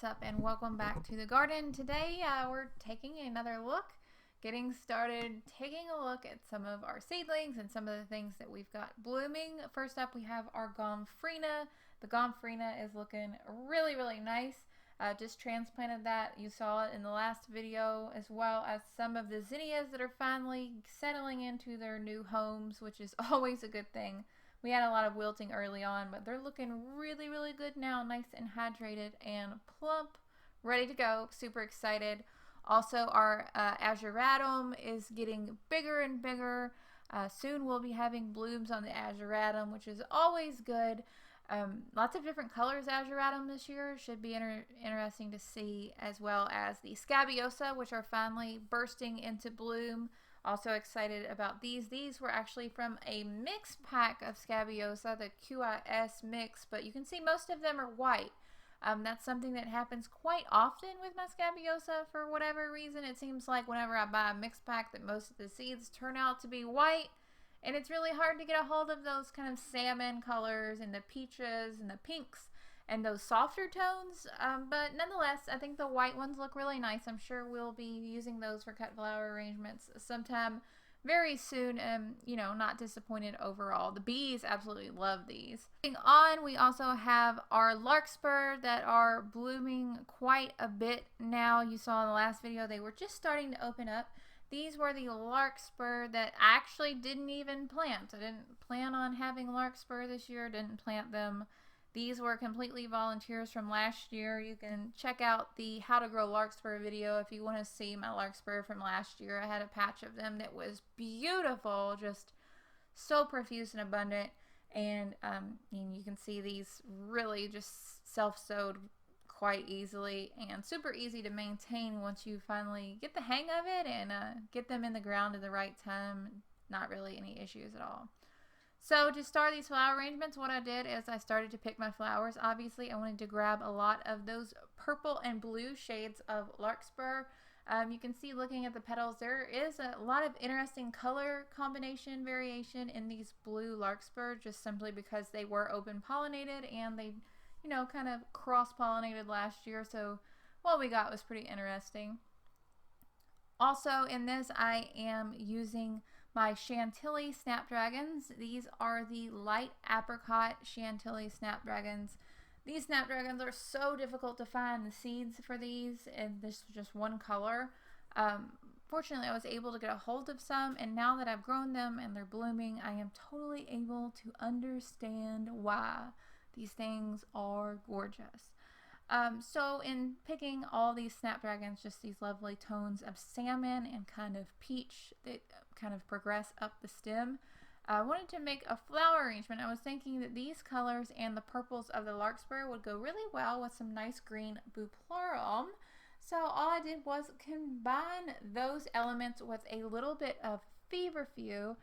up, and welcome back to the garden. Today we're taking another look, getting started, taking a look at some of our seedlings and some of the things that we've got blooming. First up, we have our Gomphrena. The Gomphrena is looking really nice. Just transplanted that. You saw it in the last video, as well as some of the zinnias that are finally settling into their new homes, which is always a good thing. We had a lot of wilting early on, but they're looking really good now, nice and hydrated and plump, ready to go. Super excited. Also, our azuratum is getting bigger and bigger. Soon we'll be having blooms on the azuratum, which is always good. Lots of different colors azuratum this year. Should be interesting to see, as well as the scabiosa, which are finally bursting into bloom. Also excited about these. These were actually from a mix pack of scabiosa, the QIS mix, but you can see most of them are white. That's something that happens quite often with my scabiosa for whatever reason. It seems like whenever I buy a mix pack that most of the seeds turn out to be white, and it's really hard to get a hold of those kind of salmon colors and the peaches and the pinks and those softer tones, but nonetheless, I think the white ones look really nice. I'm sure we'll be using those for cut flower arrangements sometime very soon, and not disappointed overall. The bees absolutely love these. Moving on, we also have our Larkspur that are blooming quite a bit now. You saw in the last video they were just starting to open up. These were the Larkspur that I actually didn't even plant. I didn't plan on having Larkspur this year, didn't plant them. These were completely volunteers from last year. You can check out the How to Grow Larkspur video if you want to see my Larkspur from last year. I had a patch of them that was beautiful, just so profuse and abundant. And you can see these really just self-sowed quite easily and super easy to maintain once you finally get the hang of it and get them in the ground at the right time. Not really any issues at all. So to start these flower arrangements, what I did is I started to pick my flowers. Obviously, I wanted to grab a lot of those purple and blue shades of Larkspur. You can see, looking at the petals, there is a lot of interesting color combination variation in these blue Larkspur, just simply because they were open pollinated and they, kind of cross-pollinated last year. So what we got was pretty interesting. Also in this, I am using my Chantilly Snapdragons. These are the light apricot Chantilly Snapdragons. These Snapdragons are so difficult to find the seeds for these, and this is just one color. Fortunately, I was able to get a hold of some, and now that I've grown them and they're blooming, I am totally able to understand why these things are gorgeous. So in picking all these Snapdragons, just these lovely tones of salmon and kind of peach that kind of progress up the stem, I wanted to make a flower arrangement. I was thinking that these colors and the purples of the Larkspur would go really well with some nice green bupleurum. So all I did was combine those elements with a little bit of Feverfew,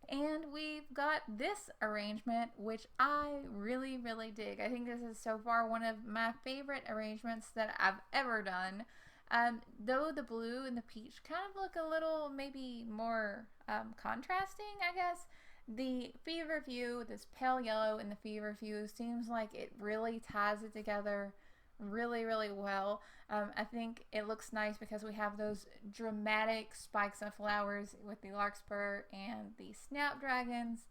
and we've got this arrangement, which I really dig. I think this is so far one of my favorite arrangements that I've ever done. Though the blue and the peach kind of look a little maybe more contrasting, I guess, the Feverfew, this pale yellow in the Feverfew, seems like it really ties it together really well. I think it looks nice because we have those dramatic spikes of flowers with the Larkspur and the Snapdragons,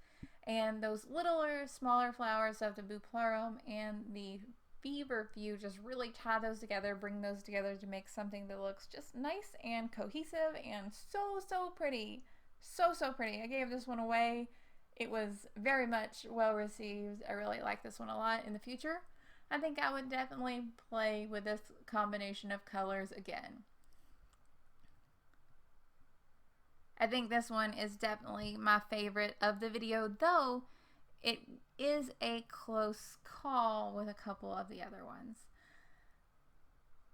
and those littler, smaller flowers of the bupleurum and the Feverfew just really tie those together, bring those together to make something that looks just nice and cohesive and so pretty. So pretty. I gave this one away. It was very much well received. I really like this one a lot. In the future, I think I would definitely play with this combination of colors again. I think this one is definitely my favorite of the video, though it is a close call with a couple of the other ones.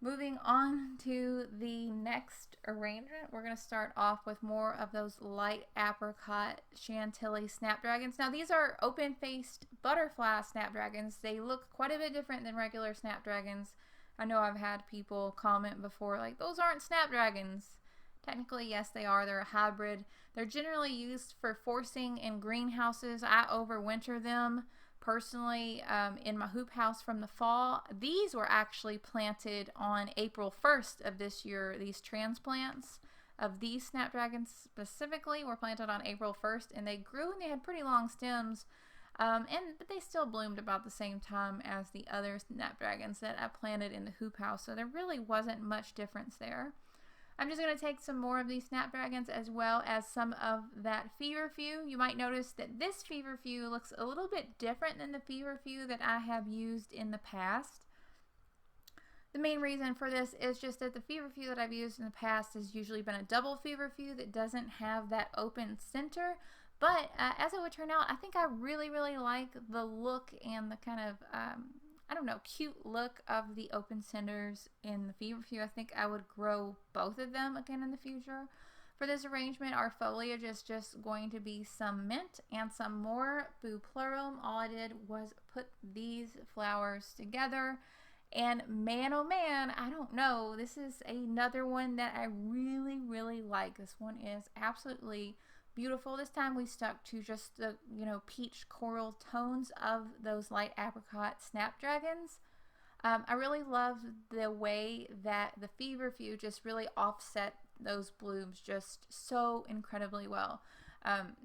Moving on to the next arrangement, we're going to start off with more of those light apricot Chantilly Snapdragons. Now, these are open-faced butterfly Snapdragons. They look quite a bit different than regular Snapdragons. I know I've had people comment before, like, those aren't Snapdragons. Technically, yes, they are. They're a hybrid. They're generally used for forcing in greenhouses. I overwinter them personally in my hoop house from the fall. These were actually planted on April 1st of this year. These transplants of these snapdragons specifically were planted on April 1st, and they grew and they had pretty long stems, but they still bloomed about the same time as the other snapdragons that I planted in the hoop house, so there really wasn't much difference there. I'm just going to take some more of these snapdragons as well as some of that Feverfew. You might notice that this Feverfew looks a little bit different than the Feverfew that I have used in the past. The main reason for this is just that the Feverfew that I've used in the past has usually been a double Feverfew that doesn't have that open center. But as it would turn out, I think I really, really like the look and the kind of, I don't know, cute look of the open centers in the Feverfew. I think I would grow both of them again in the future. For this arrangement, our foliage is just going to be some mint and some more Buplurum. All I did was put these flowers together. And man, oh man, I don't know. This is another one that I really, really like. This one is absolutely beautiful. This time we stuck to just the, peach coral tones of those light apricot snapdragons. I really love the way that the Feverfew just really offset those blooms just so incredibly well.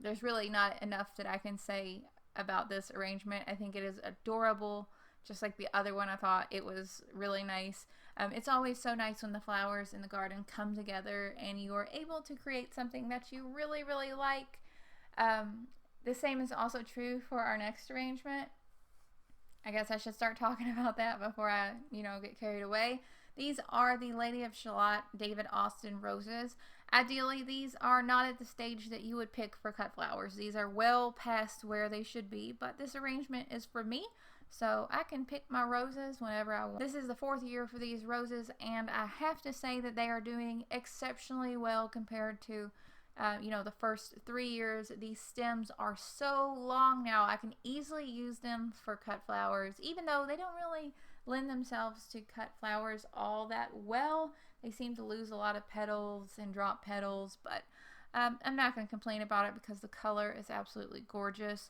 There's really not enough that I can say about this arrangement. I think it is adorable. Just like the other one, I thought it was really nice. It's always so nice when the flowers in the garden come together and you are able to create something that you really, really like. The same is also true for our next arrangement. I guess I should start talking about that before I, get carried away. These are the Lady of Shalott David Austin roses. Ideally, these are not at the stage that you would pick for cut flowers. These are well past where they should be, but this arrangement is for me. So I can pick my roses whenever I want. This is the 4th year for these roses, and I have to say that they are doing exceptionally well compared to, the first 3 years. These stems are so long now. I can easily use them for cut flowers, even though they don't really lend themselves to cut flowers all that well. They seem to lose a lot of petals and drop petals, but I'm not going to complain about it because the color is absolutely gorgeous.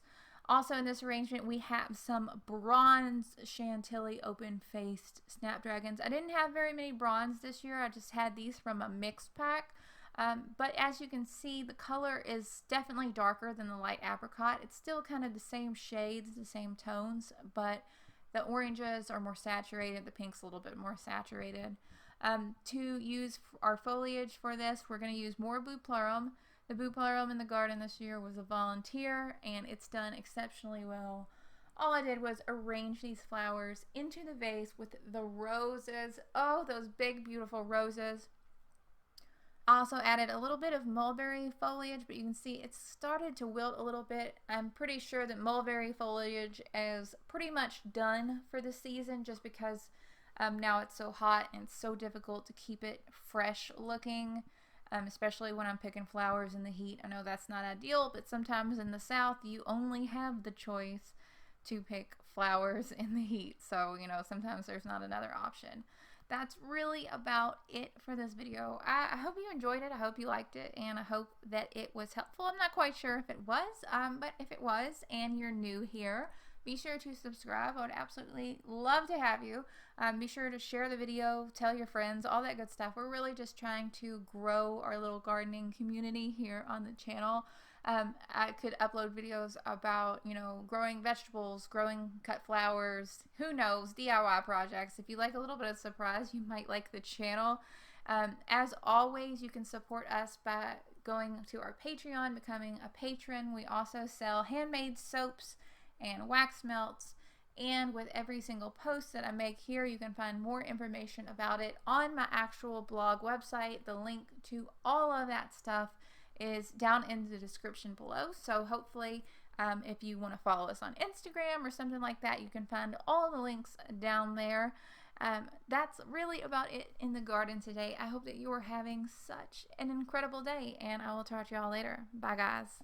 Also in this arrangement, we have some bronze Chantilly open-faced snapdragons. I didn't have very many bronze this year. I just had these from a mixed pack. But as you can see, the color is definitely darker than the light apricot. It's still kind of the same shades, the same tones, but the oranges are more saturated. The pink's a little bit more saturated. To use our foliage for this, we're going to use more Buplurum. The Buplurum in the garden this year was a volunteer, and it's done exceptionally well. All I did was arrange these flowers into the vase with the roses. Oh, those big, beautiful roses. I also added a little bit of mulberry foliage, but you can see it's started to wilt a little bit. I'm pretty sure that mulberry foliage is pretty much done for the season just because now it's so hot and it's so difficult to keep it fresh looking. Especially when I'm picking flowers in the heat. I know that's not ideal, but sometimes in the South you only have the choice to pick flowers in the heat. So, sometimes there's not another option. That's really about it for this video. I hope you enjoyed it. I hope you liked it, and I hope that it was helpful. I'm not quite sure if it was, but if it was and you're new here, be sure to subscribe. I would absolutely love to have you. Be sure to share the video, tell your friends, all that good stuff. We're really just trying to grow our little gardening community here on the channel. I could upload videos about, growing vegetables, growing cut flowers, who knows, DIY projects. If you like a little bit of surprise, you might like the channel. As always, you can support us by going to our Patreon, becoming a patron. We also sell handmade soaps and wax melts, and with every single post that I make here, you can find more information about it on my actual blog website. The link to all of that stuff is down in the description below, so hopefully if you want to follow us on Instagram or something like that, you can find all the links down there. That's really about it in the garden today. I hope that you are having such an incredible day, and I will talk to y'all later. Bye, guys.